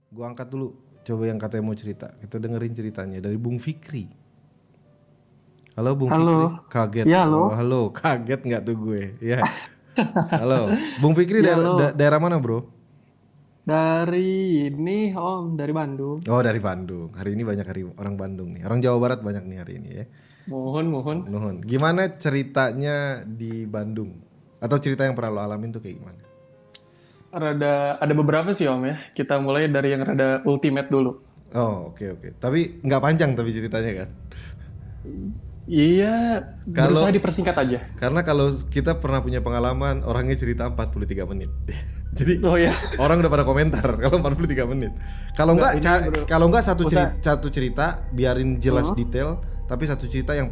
Gua angkat dulu. Coba yang katanya mau cerita. Kita dengerin ceritanya dari Bung Fikri. Halo Bung Fikri. Halo, Kaget. ya Oh, halo, halo. Kaget nggak tuh gue? Ya. Halo. Bung Fikri ya daerah, halo. daerah mana, Bro? Dari ini Om, dari Bandung. Oh, dari Bandung. Hari ini banyak orang Bandung nih. Orang Jawa Barat banyak nih hari ini ya. Mohon. Nuhun. Gimana ceritanya di Bandung? Atau cerita yang pernah lo alamin tuh kayak gimana? Ada beberapa sih Om ya. Kita mulai dari yang rada ultimate dulu. Oh, oke oke. Tapi nggak panjang tapi ceritanya kan. Iya, berusaha Kalau dipersingkat aja. Karena kalau kita pernah punya pengalaman orangnya cerita 43 menit. Jadi Oh ya, orang udah pada komentar kalau 43 menit. Kalau enggak enggak ini bro. kalau enggak Usah. satu cerita biarin jelas Hmm? detail tapi satu cerita yang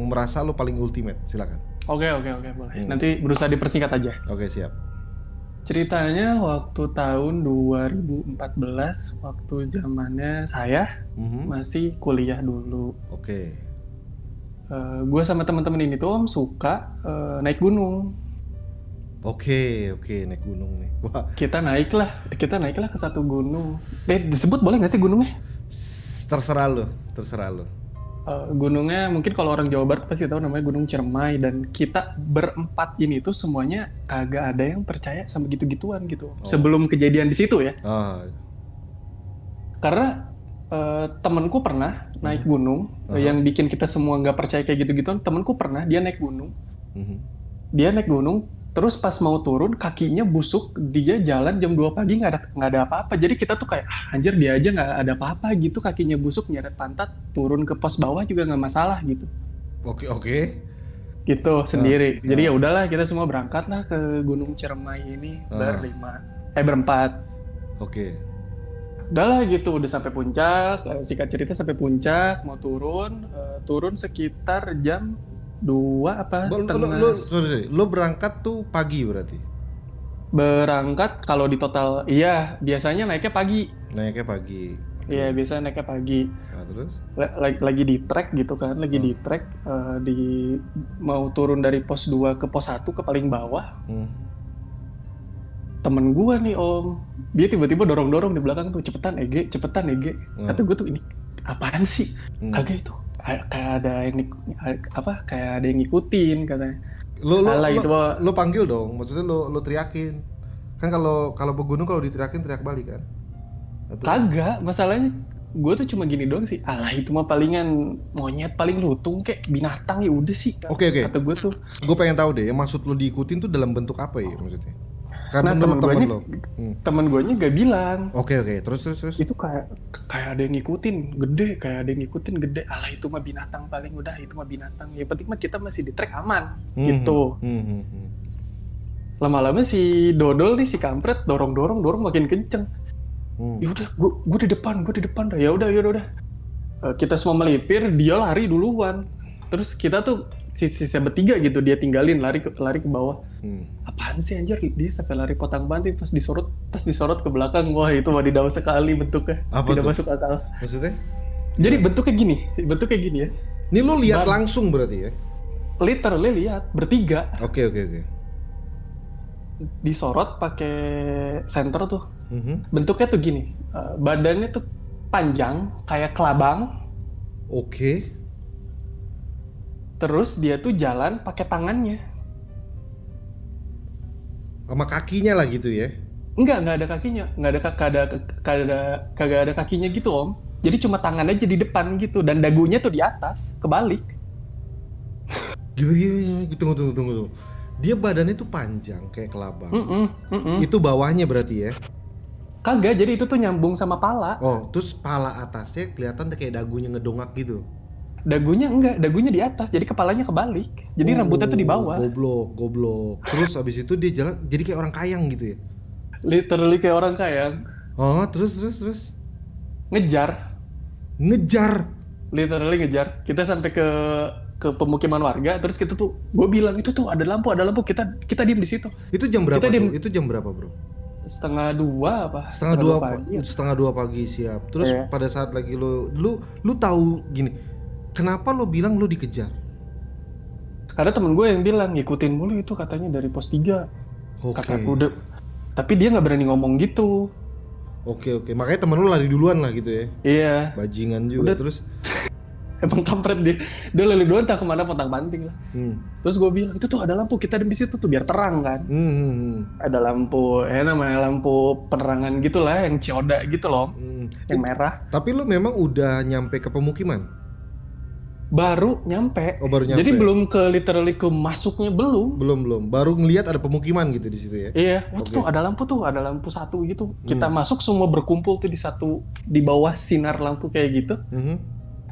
merasa lo paling ultimate. Silakan. Oke, boleh. Hmm. Nanti berusaha dipersingkat aja. Oke, siap. Ceritanya waktu tahun 2014, waktu zamannya saya Mhm. masih kuliah dulu. Oke. Gue sama teman-teman ini tuh Om suka naik gunung. Oke, naik gunung nih. Wah, Kita naiklah ke satu gunung. Disebut boleh nggak sih gunungnya? terserah lo, terserah lo. Gunungnya mungkin kalau orang Jawa Barat pasti tahu namanya Gunung Ciremai, dan kita berempat ini tuh semuanya kagak ada yang percaya sama gitu-gituan gitu. Oh. Sebelum kejadian di situ ya. Ah. Karena temanku pernah naik gunung, Aha. yang bikin kita semua nggak percaya kayak gitu-gituan. Temanku pernah dia naik gunung. Mhm. Dia naik gunung, terus pas mau turun kakinya busuk, dia jalan jam 2 pagi nggak ada apa-apa. Jadi kita tuh kayak, "Ah, anjir dia aja nggak ada apa-apa gitu, kakinya busuk nyeret pantat, turun ke pos bawah juga nggak masalah gitu." Oke. Gitu Ah, sendiri. Jadi ya ah, udahlah, kita semua berangkat lah ke Gunung Ciremai ini ah. berempat. Oke. Udahlah gitu, udah sampai puncak, singkat cerita sampai puncak, mau turun sekitar jam 2 apa setengah. Sorry. Lo berangkat tuh pagi berarti. Berangkat kalau di total, iya, biasanya naiknya pagi. Naiknya pagi. Iya, Oke. biasanya naiknya pagi. Nah, terus? Lagi di trek gitu kan, lagi Oh. di trek, mau turun dari pos 2 ke pos 1 ke paling bawah. Hmm. Temen gua nih Om, dia tiba-tiba dorong-dorong di belakang tuh, "Cepetan Ege, cepetan Ege." Oh. Kata gue tuh, ini apaan sih? Hmm. Kagak itu. Kayak ada yang kayak ada yang ngikutin katanya. Lo lo Alah lo itu mah. lo panggil dong. Maksudnya lo teriakin. Kan kalau kalau pegunung kalau diteriakin teriak balik kan. Nah, terus? Kagak, masalahnya gue tuh cuma gini doang sih. Alah itu mah palingan monyet, paling lutung kayak binatang, ya udah sih. Oke. Kata gue tuh. Gue pengen tahu deh, yang maksud lo diikutin tuh dalam bentuk apa ya maksudnya? Kan Nah, menurut temen lo. Hmm. temen gue nya gak bilang. Oke. Terus. Itu kayak ada yang ngikutin gede, kayak ada yang ngikutin gede. Alah itu mah binatang, paling udah itu mah binatang. Yang penting mah kita masih di trek aman gitu. Hmm. Lama-lama si dodol nih, si kampret, dorong makin kenceng. Hmm. Ya udah, gue di depan dah. Ya udah. Kita semua melipir, dia lari duluan. Terus kita tuh sisa bertiga gitu, dia tinggalin lari ke bawah. Hmm. Apaan sih anjir, dia sampai lari potang panti, pas disorot ke belakang. Wah itu wadidaw sekali bentuknya, Apa tidak tuh? masuk akal. Maksudnya? Jadi Gimana? bentuknya gini ya. Ini lo lihat Ban langsung berarti ya? literally lihat bertiga Oke. disorot pakai senter tuh. Mhm. Bentuknya tuh gini, badannya tuh panjang kayak kelabang, Oke. terus dia tuh jalan pakai tangannya. Sama kakinya lah gitu ya? Nggak ada kakinya, kagak ada kakinya gitu Om. Jadi cuma tangan aja di depan gitu, dan dagunya tuh di atas, kebalik. Gimana? Tunggu. Dia badannya tuh panjang kayak kelabang. Mm-mm. Itu bawahnya berarti ya? Kagak, jadi itu tuh nyambung sama pala. Oh, terus pala atasnya kelihatan kayak dagunya ngedongak gitu. Dagunya enggak, dagunya di atas, jadi kepalanya kebalik. Jadi rambutnya tuh di Oh, bawah. goblok. Terus abis itu dia jalan jadi kayak orang kayang gitu ya? Literally kayak orang kaya. Oh, terus. Ngejar, Ngejar. literally ngejar. Kita sampai ke pemukiman warga, terus gue bilang itu tuh ada lampu, kita diem di situ. Itu jam berapa Kita tuh? diem Itu jam berapa, bro? setengah dua apa? Setengah Setengah dua, dua pagi. Ya? setengah dua pagi siap. Terus Iya. pada saat lagi lu tahu gini, kenapa lu bilang lu dikejar? Karena temen gue yang bilang ngikutin mulu itu katanya dari pos 3. Oke. Kataku udah, tapi dia nggak berani ngomong gitu. Oke. Makanya temen lu lari duluan lah gitu ya. Iya, Bajingan juga. udah Terus emang kampret dia lari duluan, tak kemana pontang panting lah. hmm. Terus gue bilang itu tuh ada lampu, kita di situ tuh biar terang kan. Hmm. Ada lampu, namanya lampu penerangan gitulah, yang cioda gitu loh, yang merah. Tapi lu memang udah nyampe ke pemukiman? Baru nyampe. Oh, baru nyampe. Jadi belum ke literally ke masuknya belum. Belum. Baru ngelihat ada pemukiman gitu di situ ya. Iya, waktu tuh ada lampu satu gitu. Kita masuk semua berkumpul tuh di bawah sinar lampu kayak gitu.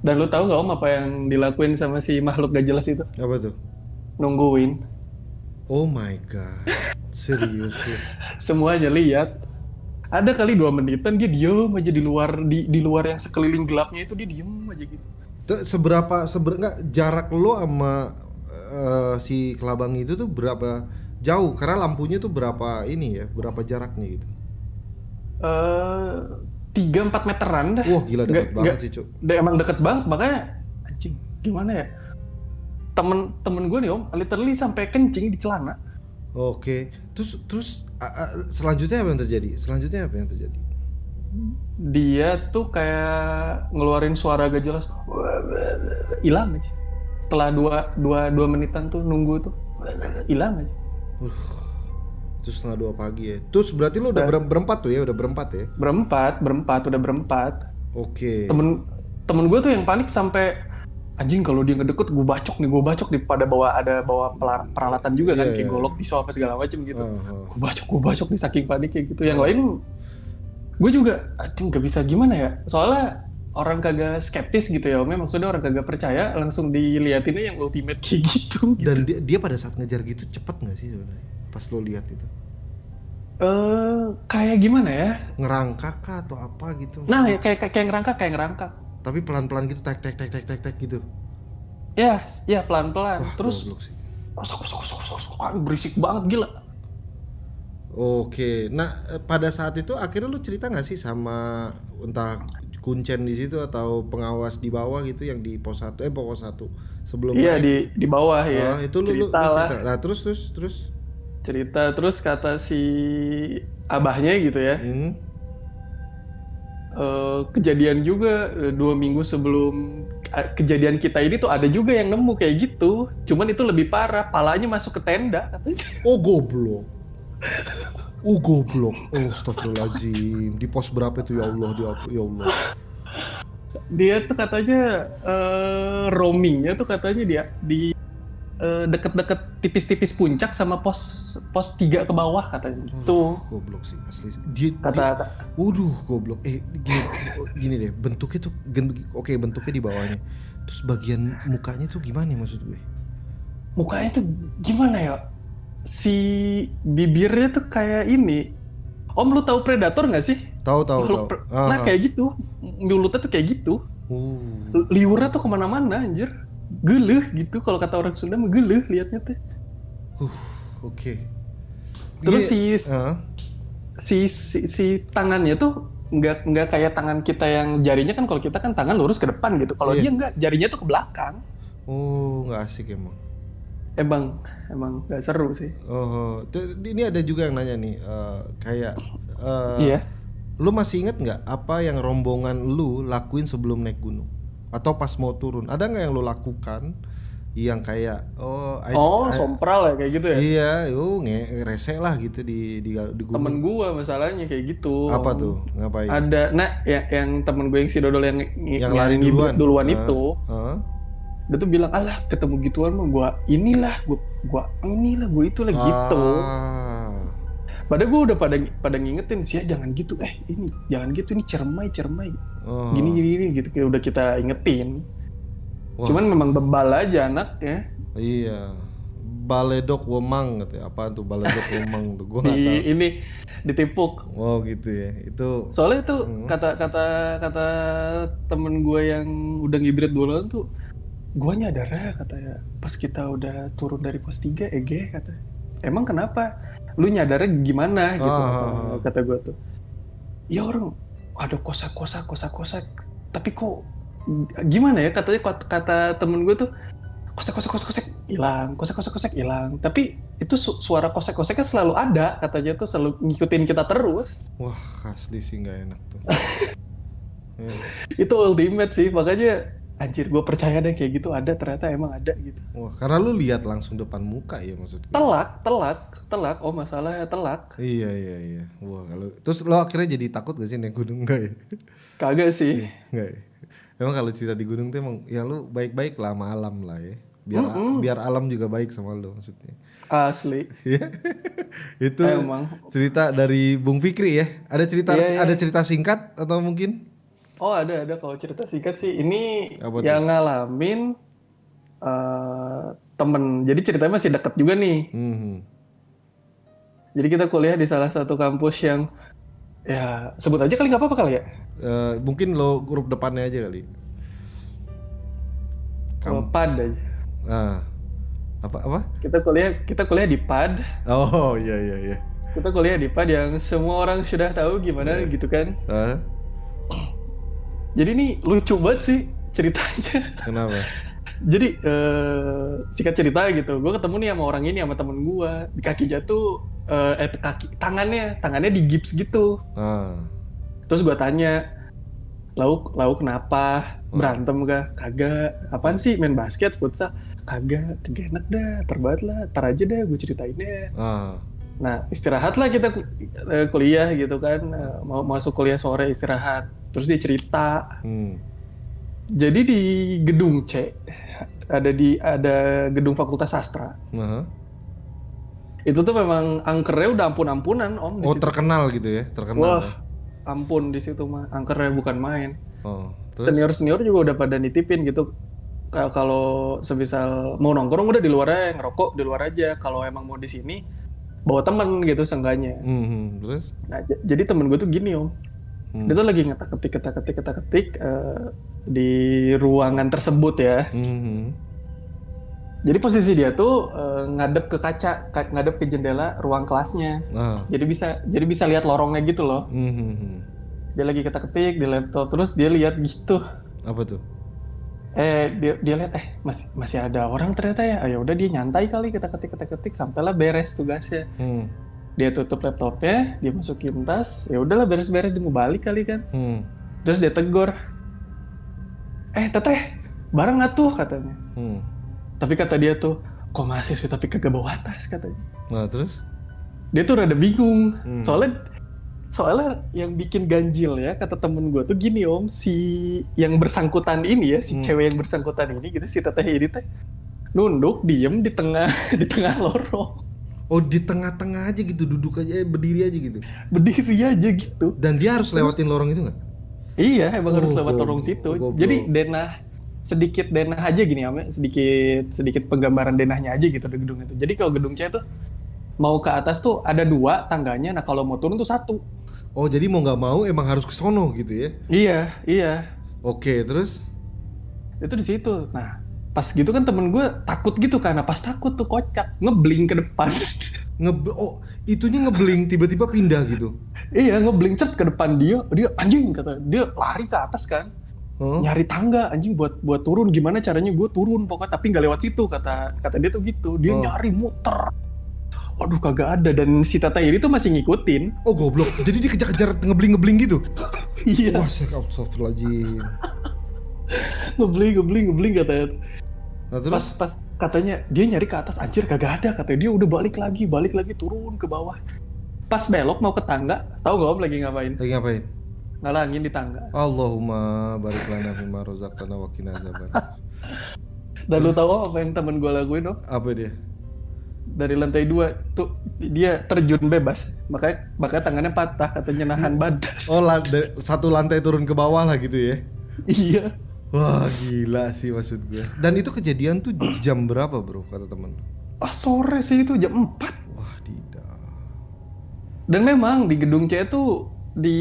Dan lu tahu nggak Om apa yang dilakuin sama si makhluk gak jelas itu? Apa tuh? Nungguin. Oh my god. Serius lu? Semuanya lihat. Ada kali 2 menitan dia diem aja di luar yang sekeliling gelapnya itu, dia diem aja gitu. Seberapa nggak, jarak lo sama si kelabang itu tuh berapa jauh? Karena lampunya tuh berapa ini ya? Berapa jaraknya gitu? 3-4 meteran dah. Wah gila, deket banget sih Cuk. Emang deket banget, makanya anjing gimana ya, temen gue nih Om literally sampai kencing di celana. Oke. Terus selanjutnya apa yang terjadi? Dia tuh kayak ngeluarin suara gak jelas, hilang aja. Setelah dua menitan tuh nunggu tuh, hilang aja. Terus 1:30 pagi ya. Terus berarti lu udah berempat ya? Berempat. Oke. Temen gue tuh yang panik sampai anjing kalau dia ngedeket gue bacok nih, pada bawa peralatan juga kan, kayak golok, pisau apa segala macem gitu. Gue bacok nih saking paniknya gitu. Yang lain gue juga anjing gak bisa gimana ya, soalnya orang kagak skeptis gitu ya Om, maksudnya orang kagak percaya, langsung diliatinnya yang ultimate kayak gitu. Dan dia pada saat ngejar gitu cepet nggak sih sebenarnya pas lo lihat itu? Kayak gimana ya? Ngerangkak kah atau apa gitu? Nah, ya, kayak ngerangkak. Tapi pelan-pelan gitu, tek gitu. Ya pelan-pelan. Wah, terus kosok, berisik banget gila. Oke, nah pada saat itu akhirnya lu cerita nggak sih sama entah kuncen di situ atau pengawas di bawah gitu yang di pos 1 sebelum Iya naik? di bawah ya. Itu lu cerita. Nah terus cerita, terus kata si abahnya gitu ya, kejadian juga 2 minggu sebelum kejadian kita ini tuh ada juga yang nemu kayak gitu, cuman itu lebih parah, palanya masuk ke tenda katanya. Oh goblok. Astagfirullahaladzim. Di pos berapa itu ya Allah? Ya Allah. Dia tuh katanya roamingnya tuh katanya dia di deket-deket tipis-tipis puncak sama pos 3 ke bawah katanya gitu. Goblok sih asli. Goblok. Gini deh, bentuknya tuh bentuknya di bawahnya. Terus bagian mukanya tuh gimana maksud gue? Mukanya tuh gimana ya? Si bibirnya tuh kayak ini. Om, lu tahu Predator nggak sih? Tahu. Nah kayak gitu, mulutnya tuh kayak gitu. Liurnya tuh kemana-mana anjir. Geleh gitu, kalau kata orang Sunda mah geleh liatnya teh. Oke. Terus si tangannya tuh nggak kayak tangan kita yang jarinya kan, kalau kita kan tangan lurus ke depan gitu. Kalau dia nggak, jarinya tuh ke belakang. Oh, nggak asik emang. Emang nggak seru sih. Ini ada juga yang nanya nih, iya. Lu masih inget nggak apa yang rombongan lu lakuin sebelum naik gunung? Atau pas mau turun, ada nggak yang lo lakukan yang kayak sompral ya kayak gitu ya? Iya, ngerese lah gitu di gunung. Temen gua masalahnya kayak gitu. Apa tuh? Ngapain? Ada, yang temen gue yang si Dodol yang lari duluan itu. Dia tuh bilang, alah ketemu gituan mah gue inilah gitu. Padahal gue udah pada ngingetin sih, ya jangan gitu, ini jangan gitu, ini cermai gini gitu, udah kita ingetin. Wah. Cuman memang bebal aja anaknya. Iya, baledok wemang gitu ya. Apaan tuh baledok wemang tuh? Gua nggak tahu. Ini ditipuk. Oh gitu ya. Itu soalnya itu kata temen gue yang udah ngibrit duluan tuh, gue nyadar ya katanya pas kita udah turun dari pos 3 kata, emang kenapa lu nyadarnya gimana gitu, kata gue tuh, ya orang ada kosak tapi kok gimana ya, katanya kata temen gue tuh kosak hilang, tapi itu suara kosek-koseknya selalu ada, katanya tuh selalu ngikutin kita terus. Wah, asli sih nggak enak tuh. Ya. Itu ultimate sih, makanya anjir gue percaya deh kayak gitu ada, ternyata emang ada gitu. Wah, karena lu lihat langsung depan muka ya maksudnya. Telak, oh masalahnya telak. Iya. Wah, kalau terus lo akhirnya jadi takut gak sih naik gunung enggak ya? Kagak sih. Enggak ya. Emang kalau cerita di gunung tuh emang ya lu baik-baik lah sama alam lah ya. Biar alam juga baik sama lu maksudnya. Asli. Iya. Itu Emang. cerita dari Bung Fikri ya. Iya. Ada cerita singkat atau mungkin Oh ada kalau cerita singkat sih. Ini apa tuh? yang ngalamin temen. Jadi ceritanya masih deket juga nih. Hmm. Jadi kita kuliah di salah satu kampus yang ya sebut aja kali nggak apa-apa kali ya. Mungkin lo huruf depannya aja kali. PAD aja. Ah, apa? Kita kuliah di PAD. Oh iya. Kita kuliah di PAD yang semua orang sudah tahu gimana gitu kan. Ah, Jadi ini lucu banget sih ceritanya. kenapa? Jadi singkat cerita gitu, gue ketemu nih sama orang ini sama temen gue, di kakinya tuh tangannya digips gitu. Ah, Terus gue tanya, lauk kenapa, berantem gak? Kagak. Apaan sih, main basket, futsal? Kagak, enak dah, terbat lah, tar aja dah gue ceritainnya. ah, Nah istirahat lah kita kuliah gitu kan, mau masuk kuliah sore istirahat. Terus dia cerita, jadi di gedung C ada gedung Fakultas Sastra. aha. Itu tuh memang angkernya udah ampun-ampunan om. Di Oh situ. terkenal gitu ya, terkenal. Wah, Ya? ampun di situ mah angkernya bukan main. Oh, terus? Senior juga udah pada nitipin gitu. Kalau sebisal mau nongkrong udah di luar aja, ngerokok di luar aja. Kalau emang mau di sini bawa temen gitu seenggaknya. Terus? Nah, jadi temen gue tuh gini om. Dia tuh lagi ngetak-ketik di ruangan tersebut ya. Jadi posisi dia tuh ngadep ke kaca, ngadep ke jendela ruang kelasnya. Ah. Jadi bisa lihat lorongnya gitu loh. Dia lagi ketik di laptop, terus dia lihat gitu. Apa tuh? Dia lihat masih ada orang ternyata ya. Ya udah dia nyantai kali ketik sampailah beres tugasnya. Dia tutup laptopnya, dia masukin tas. Ya udahlah beres-beres dia mau balik kali kan. Terus dia tegur. Teteh, bareng nggak tuh katanya. Tapi kata dia tuh, kok mahasiswa tapi kagak bawa tas katanya. Nah terus? Dia tuh rada bingung. Soalnya yang bikin ganjil ya kata temen gue tuh gini om, si yang bersangkutan ini ya, si cewek yang bersangkutan ini gitu, si teteh ini teh nunduk diem di tengah lorong. Oh di tengah-tengah aja gitu, duduk aja, berdiri aja gitu. Berdiri aja gitu. Dan dia harus lewatin lorong itu nggak? Iya, emang harus lewat lorong situ. Jadi sedikit denah aja gini om, sedikit penggambaran denahnya aja gitu di gedung itu. Jadi kalau gedung C tuh mau ke atas tuh ada 2 tangganya, nah kalau mau turun tuh 1. Oh jadi mau nggak mau emang harus ke sono gitu ya? Iya. Oke, terus? Itu di situ. Nah, pas gitu kan temen gue takut gitu kan. Nah, pas takut tuh kocak, ngebling ke depan. Itunya ngebling tiba-tiba pindah gitu. Iya, ngebling cet ke depan dia anjing kata. Dia lari ke atas kan. Nyari tangga anjing buat turun, gimana caranya gue turun pokoknya tapi nggak lewat situ kata dia tuh gitu. Dia nyari muter. Waduh kagak ada, dan si Tata ini tuh masih ngikutin. Oh goblok, jadi dia kejar-kejar ngebling gitu? Iya. Wah, astagfirullahaladzim. Ngebling katanya. Nah, terus? Pas katanya dia nyari ke atas, anjir kagak ada katanya. Dia udah balik lagi turun ke bawah. Pas belok mau ke tangga, tahu gak om lagi ngapain? Lagi ngapain? Ngalangin di tangga. Allahumma barik lana fima razaqtana wa qina adzabannar. Dan lu tahu apa yang temen gue lakuin om? Apa dia? Dari lantai 2 tuh dia terjun bebas, makanya tangannya patah katanya nahan badan. Oh, satu lantai turun ke bawah lah gitu ya? Iya. Wah gila sih maksud gue. Dan itu kejadian tuh jam berapa bro kata temen? Sore sih itu jam 4. Wah tidak. Dan memang di gedung C itu di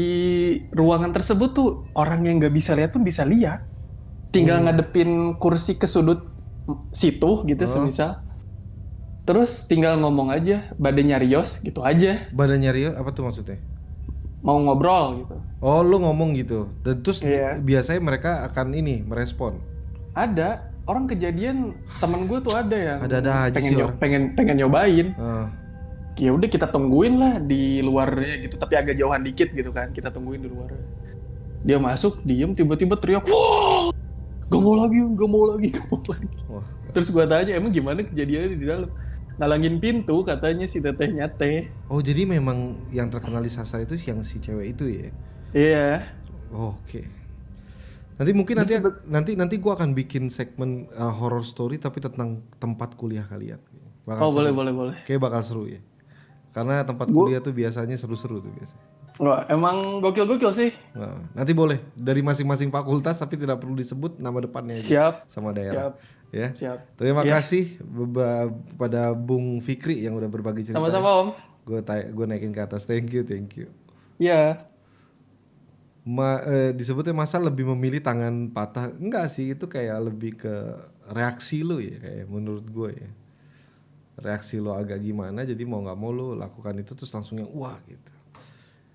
ruangan tersebut tuh orang yang nggak bisa lihat pun bisa lihat. Tinggal ngadepin kursi ke sudut situ gitu semisal. Terus tinggal ngomong aja, badannya rios gitu aja. Badannya Rio apa tuh maksudnya? Mau ngobrol gitu. Oh lu ngomong gitu. Dan terus biasanya mereka akan merespon. Ada. orang kejadian temen gue tuh ada yang Ada-ada aja sih orang. pengen nyobain. Ah, Ya udah kita tungguin lah di luarnya gitu, tapi agak jauhan dikit gitu kan. Kita tungguin di luar. Dia masuk, diem, tiba-tiba teriak, wah, gak mau lagi, gak mau lagi, gak mau lagi. wah. Terus gua tanya, emang gimana kejadiannya di dalam? Ngalangin pintu katanya si tetehnya teh. Oh, jadi memang yang terkenal di Sasa itu yang si cewek itu ya. Iya. Oke. Nanti mungkin nanti Terus nanti gua akan bikin segmen horror story tapi tentang tempat kuliah kalian. Bakal Oh boleh seru. boleh boleh. Kayak bakal seru ya. Karena tempat Gua, kuliah tuh biasanya seru-seru tuh biasanya. wah, emang gokil-gokil sih. Nah, nanti boleh dari masing-masing fakultas tapi tidak perlu disebut nama depannya aja Siap, sama daerah. siap, Ya. siap. Terima Iya. kasih kepada Bung Fikri yang udah berbagi cerita. Sama-sama Om. Gue naikin ke atas. Thank you. Iya. Disebutnya masa lebih memilih tangan patah? Enggak sih, itu kayak lebih ke reaksi lu ya, kayak menurut gue ya. Reaksi lo agak gimana, jadi mau nggak mau lo lakukan itu terus langsung yang wah gitu.